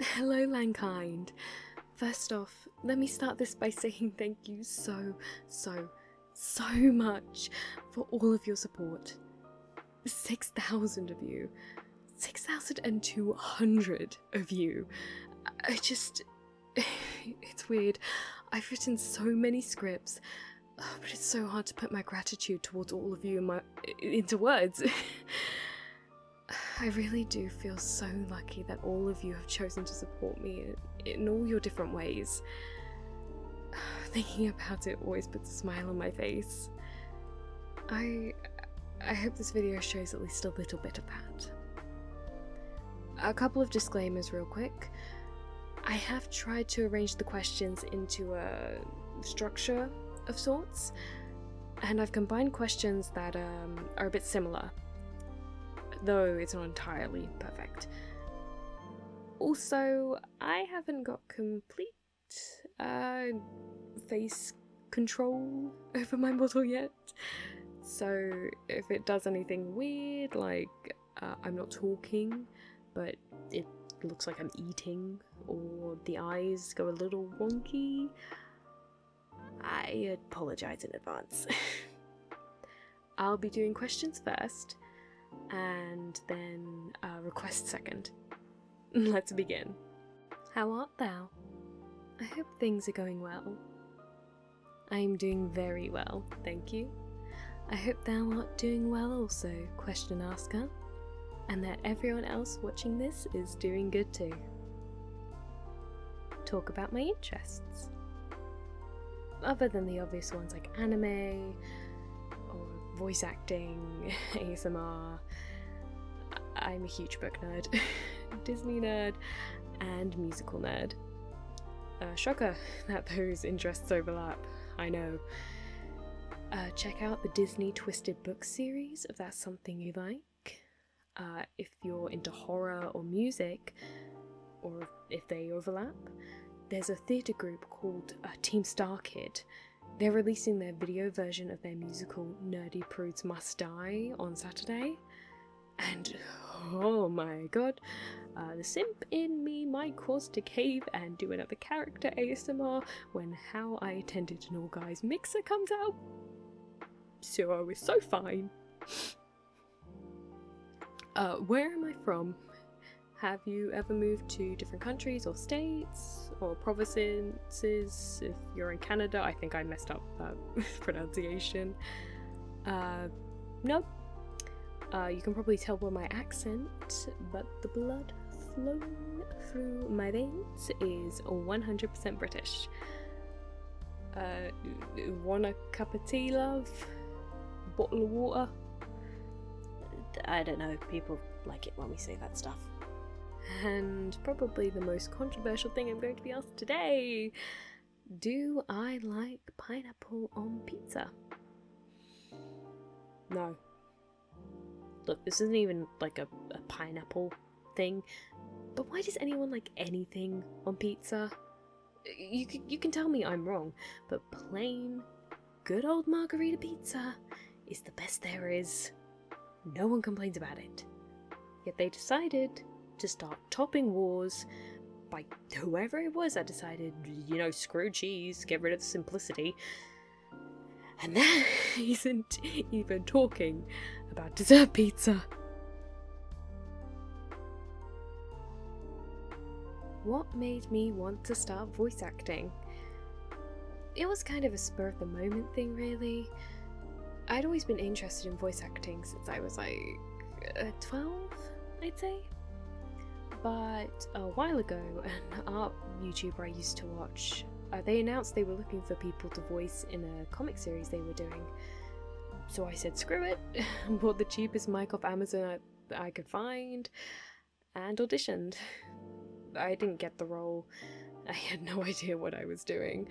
Hello, mankind. First off, let me start this by saying thank you so much for all of your support. 6,000 of you. 6,200 of you. It's weird. I've written so many scripts, but it's so hard to put my gratitude towards all of you into words. I really do feel so lucky that all of you have chosen to support me in all your different ways. Thinking about it always puts a smile on my face. I hope this video shows at least a little bit of that. A couple of disclaimers real quick. I have tried to arrange the questions into a structure of sorts, and I've combined questions that are a bit similar, though it's not entirely perfect. Also, I haven't got complete face control over my model yet, so if it does anything weird, like I'm not talking, but it looks like I'm eating, or the eyes go a little wonky, I apologize in advance. I'll be doing questions first, and then request second. Let's begin. How art thou? I hope things are going well. I am doing very well, thank you. I hope thou art doing well also, question asker, and that everyone else watching this is doing good too. Talk about my interests. Other than the obvious ones like anime, or voice acting, ASMR, I'm a huge book nerd, Disney nerd, and musical nerd. Shocker that those interests overlap, I know. Check out the Disney Twisted Book series if that's something you like. If you're into horror or music, or if they overlap, there's a theatre group called Team Star Kid. They're releasing their video version of their musical Nerdy Prudes Must Die on Saturday, and oh my god, the simp in me might cause to cave and do another character ASMR when How I Attended an All Guys mixer comes out, so I was so fine. Where am I from? Have you ever moved to different countries or states or provinces? If you're in Canada, I think I messed up that pronunciation. No. You can probably tell by my accent, but the blood flowing through my veins is 100% British. Want a cup of tea, love? Bottle of water? I don't know, people like it when we say that stuff. And probably the most controversial thing I'm going to be asked today: do I like pineapple on pizza? No. Look, this isn't even like a pineapple thing, but why does anyone like anything on pizza? You can tell me I'm wrong, but plain, good old margarita pizza is the best there is. No one complains about it. Yet they decided to start topping wars by whoever it was that decided, you know, screw cheese, get rid of the simplicity. And that isn't even talking about dessert pizza. What made me want to start voice acting? It was kind of a spur of the moment thing, really. I'd always been interested in voice acting since I was like 12, I'd say. But a while ago, an art YouTuber I used to watch, they announced they were looking for people to voice in a comic series they were doing. So I said screw it, bought the cheapest mic off Amazon I could find, and auditioned. I didn't get the role. I had no idea what I was doing.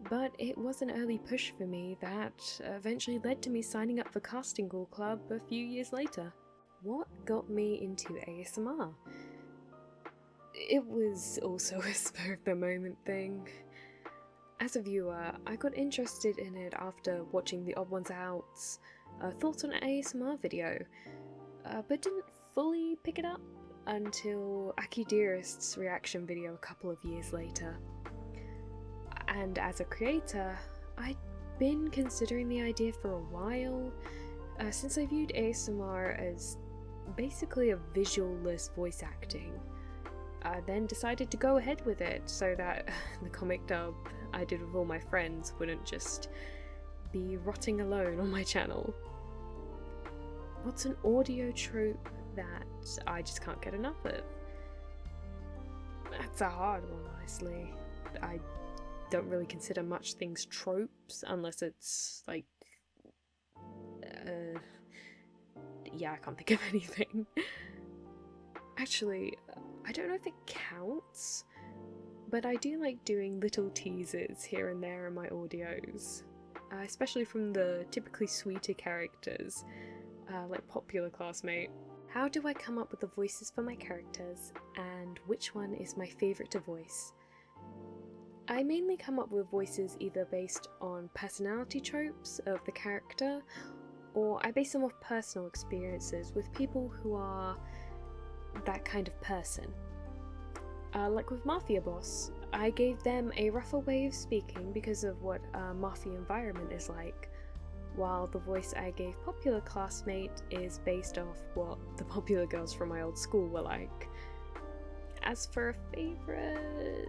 But it was an early push for me that eventually led to me signing up for Casting Call Club a few years later. What got me into ASMR? It was also a spur of the moment thing. As a viewer, I got interested in it after watching the Odd Ones Out's thoughts on an ASMR video, but didn't fully pick it up until Aki Dearest's reaction video a couple of years later. And as a creator, I'd been considering the idea for a while, since I viewed ASMR as basically a visualless voice acting. I then decided to go ahead with it so that the comic dub I did with all my friends wouldn't just be rotting alone on my channel. What's an audio trope that I just can't get enough of? That's a hard one, honestly. I don't really consider much things tropes unless it's like yeah, I can't think of anything. Actually, I don't know if it counts, but I do like doing little teasers here and there in my audios, especially from the typically sweeter characters, like Popular Classmate. How do I come up with the voices for my characters, and which one is my favourite to voice? I mainly come up with voices either based on personality tropes of the character, or I base them off personal experiences with people who are that kind of person. Like with Mafia Boss, I gave them a rougher way of speaking because of what a mafia environment is like, while the voice I gave Popular Classmate is based off what the popular girls from my old school were like. As for a favourite,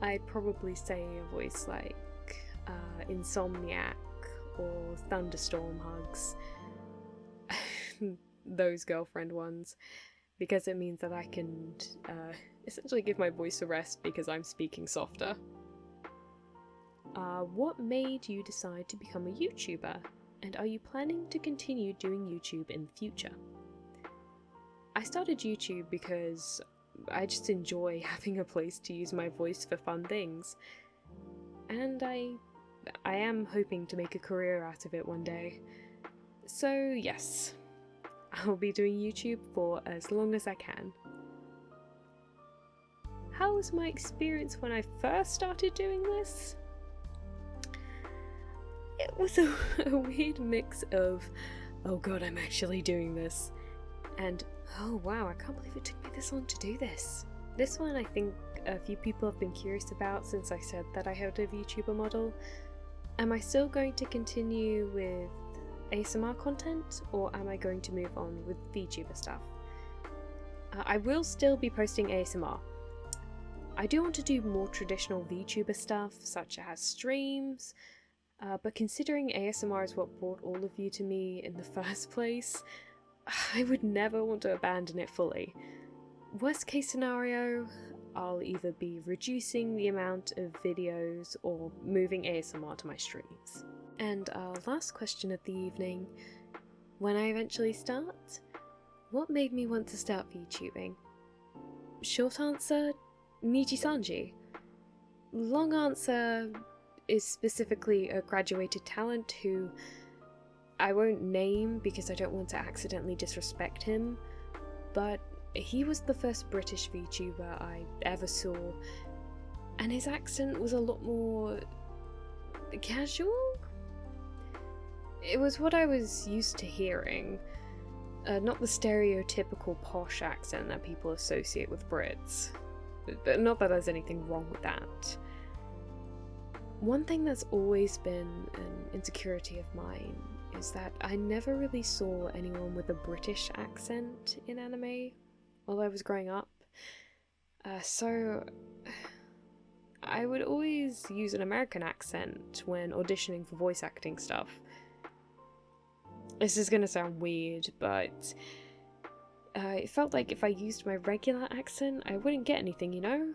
I'd probably say a voice like Insomniac or Thunderstorm Hugs. Those girlfriend ones, because it means that I can essentially give my voice a rest because I'm speaking softer. What made you decide to become a YouTuber, and are you planning to continue doing YouTube in the future? I started YouTube because I just enjoy having a place to use my voice for fun things, and I am hoping to make a career out of it one day. So yes, I'll be doing YouTube for as long as I can. How was my experience when I first started doing this? It was a weird mix of, oh god, I'm actually doing this, and oh wow, I can't believe it took me this long to do this. This one I think a few people have been curious about since I said that I had a VTuber model. Am I still going to continue with ASMR content, or am I going to move on with VTuber stuff? I will still be posting ASMR. I do want to do more traditional VTuber stuff, such as streams, but considering ASMR is what brought all of you to me in the first place, I would never want to abandon it fully. Worst case scenario, I'll either be reducing the amount of videos or moving ASMR to my streams. And our last question of the evening, when I eventually start, what made me want to start VTubing? Short answer, Niji-sanji. Long answer is specifically a graduated talent who I won't name because I don't want to accidentally disrespect him, but he was the first British VTuber I ever saw, and his accent was a lot more casual? It was what I was used to hearing, not the stereotypical posh accent that people associate with Brits. But not that there's anything wrong with that. One thing that's always been an insecurity of mine is that I never really saw anyone with a British accent in anime while I was growing up. So I would always use an American accent when auditioning for voice acting stuff. This is gonna sound weird, but it felt like if I used my regular accent, I wouldn't get anything, you know?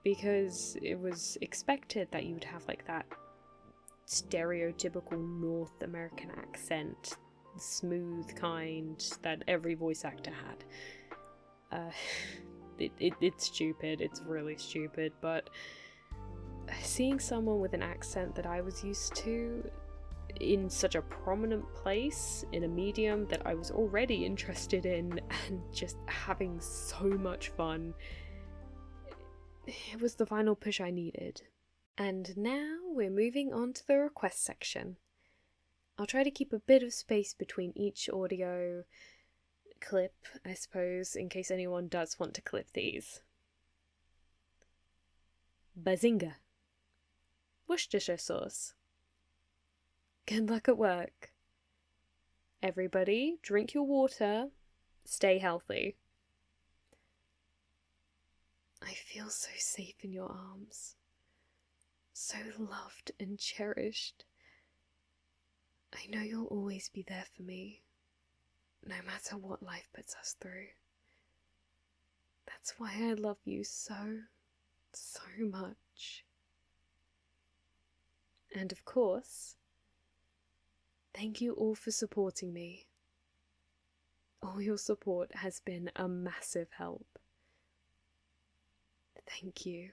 Because it was expected that you would have like that stereotypical North American accent, smooth kind that every voice actor had. It's stupid, it's really stupid, but seeing someone with an accent that I was used to in such a prominent place in a medium that I was already interested in and just having so much fun, it was the final push I needed. And now we're moving on to the request section. I'll try to keep a bit of space between each audio clip, I suppose, in case anyone does want to clip these. Bazinga. Worcestershire sauce. Good luck at work. Everybody, drink your water. Stay healthy. I feel so safe in your arms. So loved and cherished. I know you'll always be there for me, no matter what life puts us through. That's why I love you so much. And of course, thank you all for supporting me. All your support has been a massive help. Thank you.